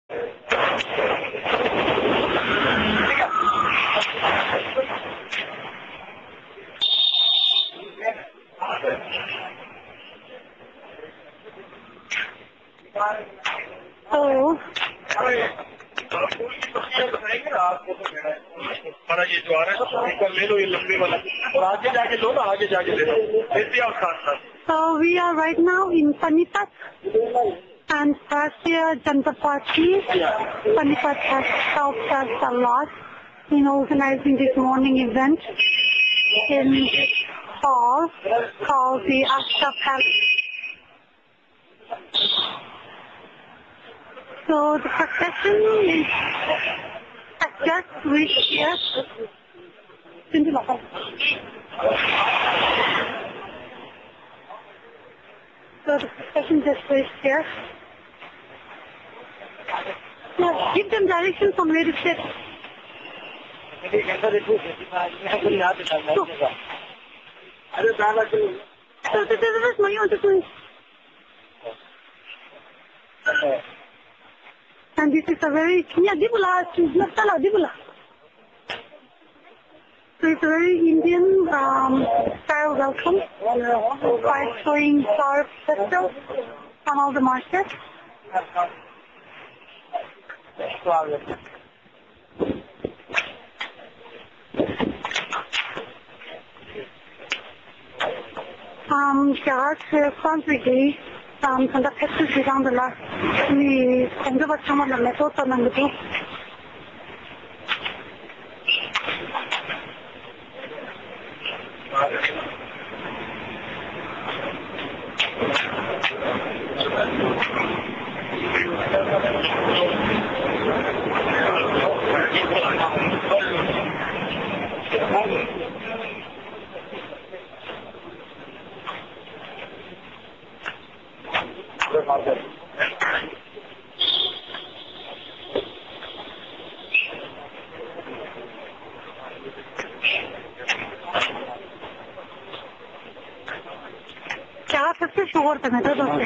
Oh. ये जो आ रहा है एक बार ले लो ये लंबे वाला और आगे जाके लो ना आगे जाके ले लो ऐसे और साथ. So we are right now in Panipat and Bharatiya Janata Party. Panipat has helped us a lot in organizing this morning event in this hall called the Ashta Palace. So the procession has just reached here. So the procession just reached here. Now give them directions on where to sit. So this is my own. And this is a very So it's a very Indian style welcome by showing flower petals on all the markets. Gerard Contribui conducted this around the last some the methods and the group. क्या सबसे शोर करना था दोस्तों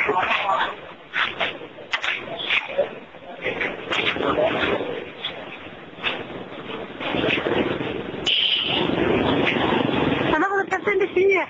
है ना वो कैसे दिखी है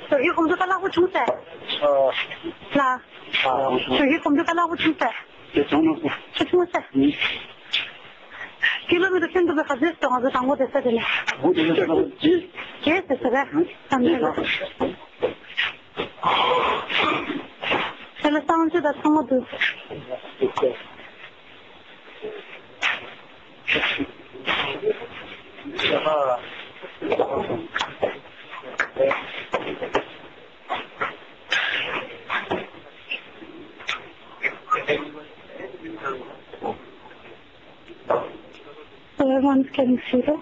So hier kommt sogar noch Schute. Klar. So hier kommt sogar noch Schute. Schute. Kilometer sind wir versetzt, also dann wurde es ja nicht. Geht es, oder? Dann estamos de das como tú. So everyone's getting seated.